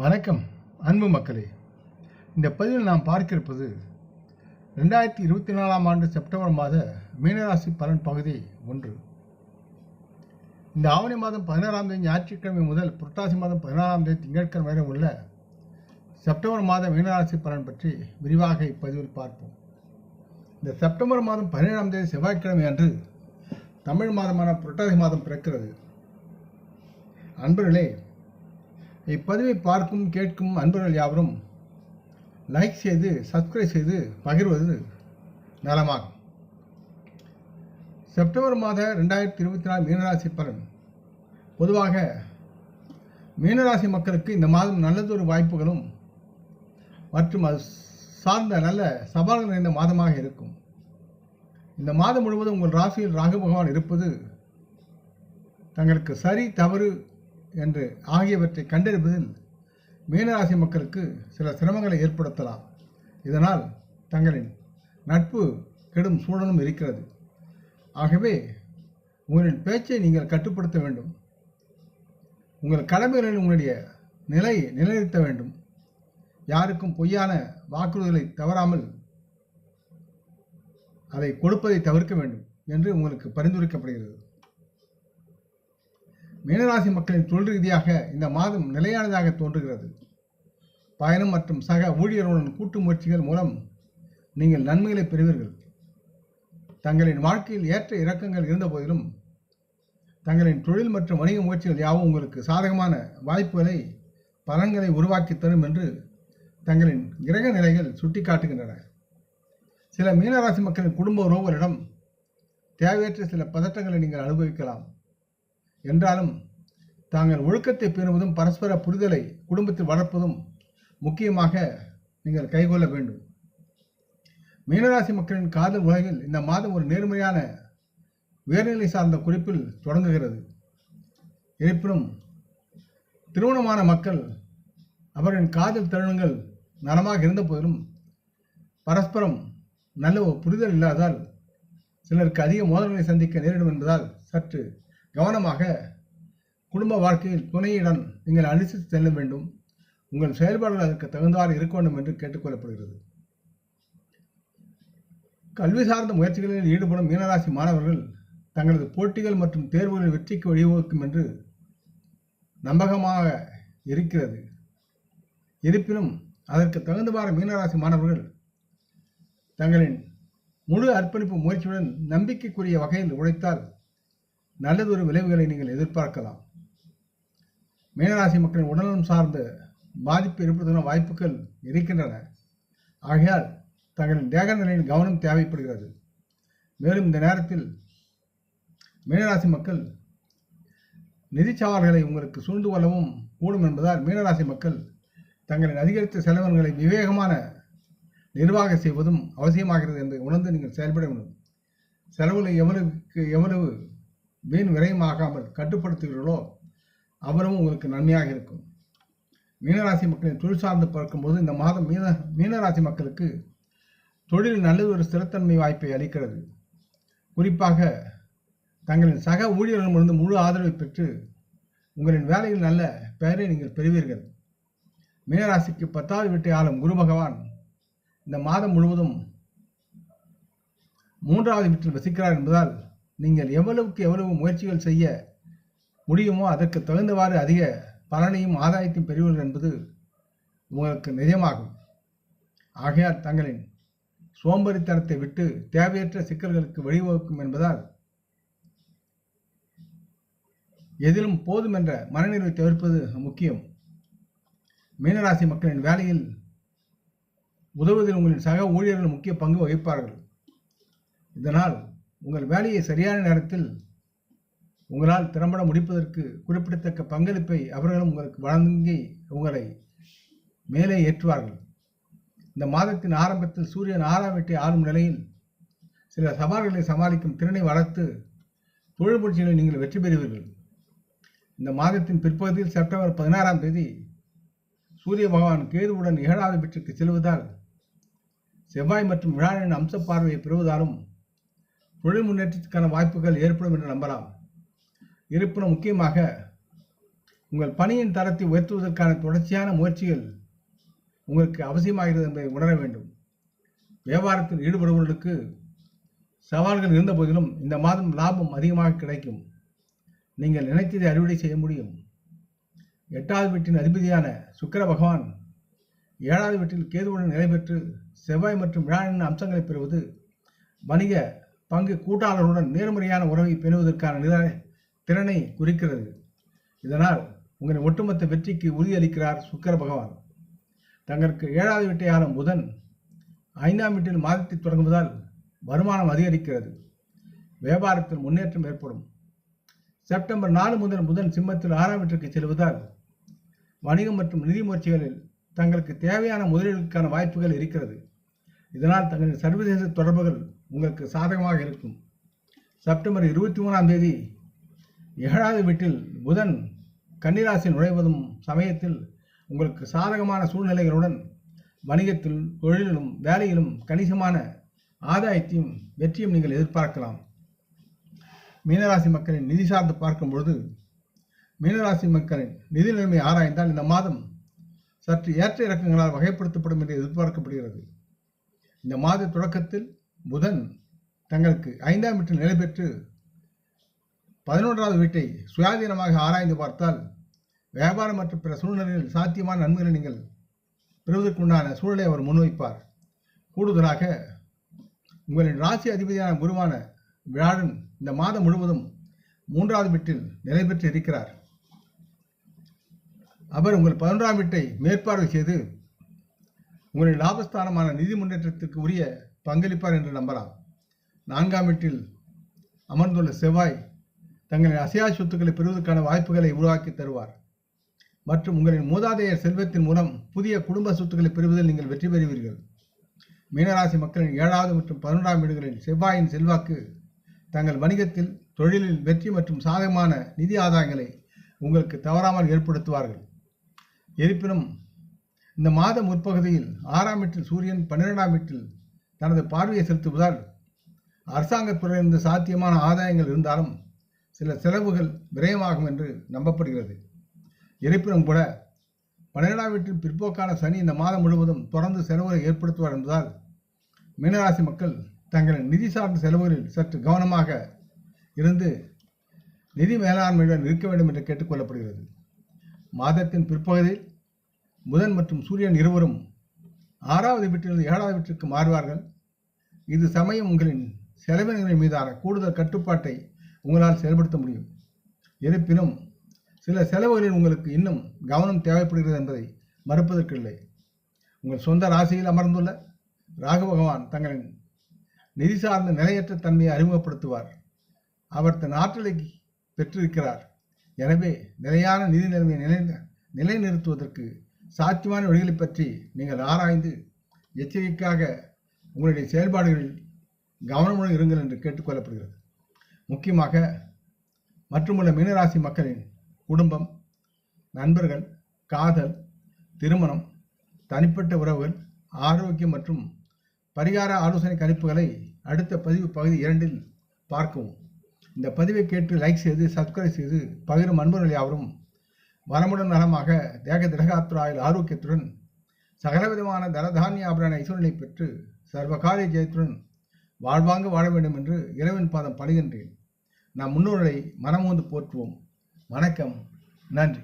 வணக்கம் அன்பு மக்களே. இந்த பதிவில் நாம் பார்க்க இருப்பது 2024ஆம் ஆண்டு செப்டம்பர் மாத மீனராசி பலன் பகுதி 1. இந்த ஆவணி மாதம் 16ஆம் தேதி ஞாயிற்றுக்கிழமை முதல் புரட்டாசி மாதம் 16ஆம் தேதி திங்கட்கிழமை வரை உள்ள செப்டம்பர் மாத மீனராசி பலன் பற்றி விரிவாக இப்பதிவில் பார்ப்போம். இந்த செப்டம்பர் மாதம் 17ஆம் தேதி செவ்வாய்க்கிழமை அன்று தமிழ் மாதமான புரட்டாசி மாதம் பிறக்கிறது. அன்பர்களே, இப்பதிவை பார்க்கும் கேட்கும் அன்பர்கள் யாவரும் லைக் செய்து சப்ஸ்கிரைப் செய்து பகிர்வது நலமாகும். செப்டம்பர் மாத 2024 மீனராசி பலன். பொதுவாக மீனராசி மக்களுக்கு இந்த மாதம் நல்லதொரு வாய்ப்புகளும் மற்றும் அது சார்ந்த நல்ல சவால்கள் நிறைந்த மாதமாக இருக்கும். இந்த மாதம் முழுவதும் உங்கள் ராசியில் ராகு பகவான் இருப்பது தங்களுக்கு சரி தவறு என்று ஆகியவற்றை கண்டறிவதில் மீனராசி மக்களுக்கு சில சிரமங்களை ஏற்படுத்தலாம். இதனால் தங்களின் நட்பு கெடும் சூழலும் இருக்கிறது. ஆகவே உங்களின் பேச்சை நீங்கள் கட்டுப்படுத்த வேண்டும். உங்கள் கடமைகளில் உங்களுடைய நிலையை நிலைநிறுத்த வேண்டும். யாருக்கும் பொய்யான வாக்குறுதிகளை தவறாமல் அதை கொடுப்பதை தவிர்க்க வேண்டும் என்று உங்களுக்கு பரிந்துரைக்கப்படுகிறது. மீனராசி மக்களின் தொழில் ரீதியாக இந்த மாதம் நிலையானதாக தோன்றுகிறது. பயணம் மற்றும் சக ஊழியர்களுடன் கூட்டு முயற்சிகள் மூலம் நீங்கள் நன்மைகளை பெறுவீர்கள். தங்களின் வாழ்க்கையில் ஏற்ற இறக்கங்கள் இருந்த போதிலும் தங்களின் தொழில் மற்றும் வணிக முயற்சிகள் யாவும் உங்களுக்கு சாதகமான வாய்ப்புகளை பலன்களை உருவாக்கி தரும் என்று தங்களின் கிரக நிலைகள் சுட்டிக்காட்டுகின்றன. சில மீனராசி மக்களின் குடும்ப உறவுகளிடம் தேவையற்ற சில பதட்டங்களை நீங்கள் அனுபவிக்கலாம். என்றாலும் தாங்கள் ஒழுக்கத்தை பேணுவதும் பரஸ்பர புரிதலை குடும்பத்தில் வளர்ப்பதும் முக்கியமாக நீங்கள் கைகொள்ள வேண்டும். மீனராசி மக்களின் காதல் உலகில் இந்த மாதம் ஒரு நேர்மையான உயர்நிலை சார்ந்த குறிப்பில் தொடங்குகிறது. இருப்பினும் திருமணமான மக்கள் அவரின் காதல் தருணங்கள் நலமாக இருந்த போதிலும் பரஸ்பரம் நல்ல ஒரு புரிதல் இல்லாதால் சிலருக்கு அதிக மோதல்களை சந்திக்க நேரிடும் என்பதால் சற்று கவனமாக குடும்ப வாழ்க்கையில் துணையுடன் நீங்கள் அனுசரித்து செல்ல வேண்டும். உங்கள் செயல்பாடுகள் அதற்கு தகுந்தவாறு இருக்க வேண்டும் என்று கேட்டுக்கொள்ளப்படுகிறது. கல்வி சார்ந்த முயற்சிகளில் ஈடுபடும் மீனராசி மாணவர்கள் தங்களது போட்டிகள் மற்றும் தேர்வுகளில் வெற்றிக்கு வழிவகுக்கும் என்று நம்பகமாக இருக்கிறது. இருப்பினும் அதற்கு தகுந்தவாறு மீனராசி மாணவர்கள் தங்களின் முழு அர்ப்பணிப்பு முயற்சியுடன் நம்பிக்கைக்குரிய வகையில் உழைத்தால் நல்லதொரு விளைவுகளை நீங்கள் எதிர்பார்க்கலாம். மீனராசி மக்களின் உடல்நலம் சார்ந்த பாதிப்பு ஏற்படுத்தும் வாய்ப்புகள் இருக்கின்றன. ஆகையால் தங்களின் தேக நிலையில் கவனம் தேவைப்படுகிறது. மேலும் இந்த நேரத்தில் மீனராசி மக்கள் நிதி சவால்களை உங்களுக்கு சூழ்ந்து கொள்ளவும் கூடும் என்பதால் மீனராசி மக்கள் தங்களின் அதிகரித்த செலவினங்களை விவேகமான நிர்வாகம் செய்வதும் அவசியமாகிறது என்று உணர்ந்து நீங்கள் செயல்பட வேண்டும். செலவுகளை எவ்வளவு வீண் விரயமாகாமல் கட்டுப்படுத்துகிறீர்களோ அவரும் உங்களுக்கு நன்மையாக இருக்கும். மீனராசி மக்களின் தொழில் சார்ந்து பார்க்கும்போது இந்த மாதம் மீனராசி மக்களுக்கு தொழிலில் நல்ல ஒரு ஸ்திரத்தன்மை வாய்ப்பை அளிக்கிறது. குறிப்பாக தங்களின் சக ஊழியர்களிடமிருந்து முழு ஆதரவை பெற்று உங்களின் வேலையில் நல்ல பெயரை நீங்கள் பெறுவீர்கள். மீனராசிக்கு 10வது வீட்டை ஆளும் குரு பகவான் இந்த மாதம் முழுவதும் 3வது வீட்டில் வசிக்கிறார் என்பதால் நீங்கள் எவ்வளவு முயற்சிகள் செய்ய முடியுமோ அதற்கு தகுந்தவாறு அதிக பலனையும் ஆதாயத்தையும் பெறுவீர்கள் என்பது உங்களுக்கு நிஜமாகும். ஆகையால் தங்களின் சோம்பேறித்தனத்தை விட்டு தேவையற்ற சிக்கல்களுக்கு வழிவகுக்கும் என்பதால் எதிலும் போதும் என்ற மனநிறைவை தவிர்ப்பது முக்கியம். மீனராசி மக்களின் வேலையில் உதவுவதில் உங்களின் சக ஊழியர்கள் முக்கிய பங்கு வகிப்பார்கள். இதனால் உங்கள் வேலையை சரியான நேரத்தில் உங்களால் திறம்பட முடிப்பதற்கு குறிப்பிடத்தக்க பங்களிப்பை அவர்களும் உங்களுக்கு வழங்கி உங்களை மேலே ஏற்றுவார்கள். இந்த மாதத்தின் ஆரம்பத்தில் சூரியன் 6ஆம் வீட்டை ஆளும் நிலையில் சில சவால்களை சமாளிக்கும் திறனை வளர்த்து தொழில் முயற்சிகளில் நீங்கள் வெற்றி பெறுவீர்கள். இந்த மாதத்தின் பிற்பகுதியில் செப்டம்பர் 16ஆம் தேதி சூரிய பகவான் கேதுவுடன் 7வது வீட்டிற்கு செல்வதால் செவ்வாய் மற்றும் வியாழனின் அம்ச பார்வையை பெறுவதாலும் தொழில் முன்னேற்றத்துக்கான வாய்ப்புகள் ஏற்படும் என்று நம்பலாம். இருப்பினும் முக்கியமாக உங்கள் பணியின் தரத்தை உயர்த்துவதற்கான தொடர்ச்சியான முயற்சிகள் உங்களுக்கு அவசியமாகிறது என்பதை உணர வேண்டும். வியாபாரத்தில் ஈடுபடுபவர்களுக்கு சவால்கள் இருந்த போதிலும் இந்த மாதம் லாபம் அதிகமாக கிடைக்கும். நீங்கள் நினைத்ததை அறுவடை செய்ய முடியும். 8வது வீட்டின் அதிபதியான சுக்கிர பகவான் 7வது வீட்டில் கேதுவுடன் நிலை பெற்று செவ்வாய் மற்றும் வியாழனின் அம்சங்களை பெறுவது வணிக பங்கு கூட்டாளர்களுடன் நேர்மறையான உறவை பெறுவதற்கான திறனை குறிக்கிறது. இதனால் உங்களின் ஒட்டுமொத்த வெற்றிக்கு உறுதியளிக்கிறார் சுக்கிர பகவான். தங்களுக்கு 7வது வீட்டை ஆளும் புதன் 5ஆம் வீட்டில் மாதத்தை தொடங்குவதால் வருமானம் அதிகரிக்கிறது. வியாபாரத்தில் முன்னேற்றம் ஏற்படும். செப்டம்பர் 4 முதல் புதன் சிம்மத்தில் 6ஆம் வீட்டிற்கு செல்வதால் வணிகம் மற்றும் நிதி முயற்சிகளில் தங்களுக்கு தேவையான முதலீடுகளுக்கான வாய்ப்புகள் இருக்கிறது. இதனால் தங்களின் சர்வதேச தொடர்புகள் உங்களுக்கு சாதகமாக இருக்கும். செப்டம்பர் 23ஆம் தேதி 7வது வீட்டில் புதன் கன்னிராசியில் நுழைவதும் சமயத்தில் உங்களுக்கு சாதகமான சூழ்நிலைகளுடன் வணிகத்தில், தொழிலிலும், வேலையிலும் கணிசமான ஆதாயத்தையும் வெற்றியும் நீங்கள் எதிர்பார்க்கலாம். மீனராசி மக்களின் நிதி சார்ந்து பார்க்கும் பொழுது மீனராசி மக்களின் நிதி நிலைமை ஆராய்ந்தால் இந்த மாதம் சற்று ஏற்ற இறக்கங்களால் வகைப்படுத்தப்படும் என்று எதிர்பார்க்கப்படுகிறது. இந்த மாத தொடக்கத்தில் புதன் தங்களுக்கு 5ஆம் வீட்டில் நிலை பெற்று 11வது வீட்டை சுயாதீனமாக ஆராய்ந்து பார்த்தால் வியாபாரம் மற்றும் பிற சூழ்நிலைகளில் சாத்தியமான நன்மைகளை நீங்கள் பெறுவதற்குண்டான சூழலை அவர் முன்வைப்பார். கூடுதலாக உங்களின் ராசி அதிபதியான குருவான வியாழன் இந்த மாதம் முழுவதும் 3வது வீட்டில் நிலை பெற்று இருக்கிறார். அவர் உங்கள் 11ஆம் வீட்டை மேற்பார்வை செய்து உங்களின் லாபஸ்தானமான நிதி முன்னேற்றத்திற்கு உரிய பங்களிப்பார் என்று நம்பலாம். 4ஆம் வீட்டில் அமர்ந்துள்ள செவ்வாய் தங்களின் அசையா சொத்துக்களை பெறுவதற்கான வாய்ப்புகளை உருவாக்கி தருவார். மற்றும் உங்களின் மூதாதையர் செல்வத்தின் மூலம் புதிய குடும்ப சொத்துக்களை பெறுவதில் நீங்கள் வெற்றி பெறுவீர்கள். மீனராசி மக்களின் 7வது மற்றும் 11ஆம் வீடுகளில் செவ்வாயின் செல்வாக்கு தங்கள் வணிகத்தில், தொழிலில் வெற்றி மற்றும் சாதகமான நிதி ஆதாயங்களை உங்களுக்கு தவறாமல் ஏற்படுத்துவார்கள். இருப்பினும் இந்த மாத முற்பகுதியில் 6ஆம் வீட்டில் சூரியன் 12ஆம் வீட்டில் தனது பார்வையை செலுத்துவதால் அரசாங்கத்துறையிலிருந்து சாத்தியமான ஆதாயங்கள் இருந்தாலும் சில செலவுகள் விரயமாகும் என்று நம்பப்படுகிறது. இருப்பினும் கூட 12ஆம் வீட்டில் பிற்போக்கான சனி இந்த மாதம் முழுவதும் தொடர்ந்து செலவுகளை ஏற்படுத்துவார் என்பதால் மீனராசி மக்கள் தங்களின் நிதி சார்ந்த செலவுகளில் சற்று கவனமாக இருந்து நிதி மேலாண்மையுடன் இருக்க வேண்டும் என்று கேட்டுக்கொள்ளப்படுகிறது. மாதத்தின் பிற்பகுதியில் புதன் மற்றும் சூரியன் இருவரும் 6வது வீட்டிலிருந்து 7வது வீட்டிற்கு மாறுவார்கள். இது சமயம் உங்களின் செலவினங்களின் மீதான கூடுதல் கட்டுப்பாட்டை உங்களால் செயல்படுத்த முடியும். இருப்பினும் சில செலவுகளில் உங்களுக்கு இன்னும் கவனம் தேவைப்படுகிறது என்பதை மறுப்பதற்கில்லை. உங்கள் சொந்த ராசியில் அமர்ந்துள்ள ராகு பகவான் தங்களின் நிதி சார்ந்த நிலையற்ற தன்மையை அறிமுகப்படுத்துவார். அவர் தன் ஆற்றலை பெற்றிருக்கிறார். எனவே நிலையான நிதி நிலைமையை நிலைநிறுத்துவதற்கு சாத்தியமான வழிகளை பற்றி நீங்கள் ஆராய்ந்து எச்சரிக்கையாக உங்களுடைய செயல்பாடுகளில் கவனமுடன் இருங்கள் என்று கேட்டுக்கொள்ளப்படுகிறது. முக்கியமாக மற்றுமுள்ள மீனராசி மக்களின் குடும்பம், நண்பர்கள், காதல், திருமணம், தனிப்பட்ட உறவுகள், ஆரோக்கியம் மற்றும் பரிகார ஆலோசனை கணிப்புகளை அடுத்த பதிவு பகுதி 2இல் பார்க்கவும். இந்த பதிவை கேட்டு லைக் செய்து சப்ஸ்கிரைப் செய்து பகிரும் அன்பர்கள் யாவரும் வளமுடன் நலமாக தேக திரகாத்துராயில் ஆரோக்கியத்துடன் சகலவிதமான தனதானிய ஆபரண ஐஸ்வர்யங்களை பெற்று சர்வகாரிய ஜெயத்துடன் வாழ்வாங்க வாழ வேண்டும் என்று இறைவன் பாதம் பணிகின்றேன். நம் முன்னோர்களை மனமோந்து போற்றுவோம். வணக்கம். நன்றி.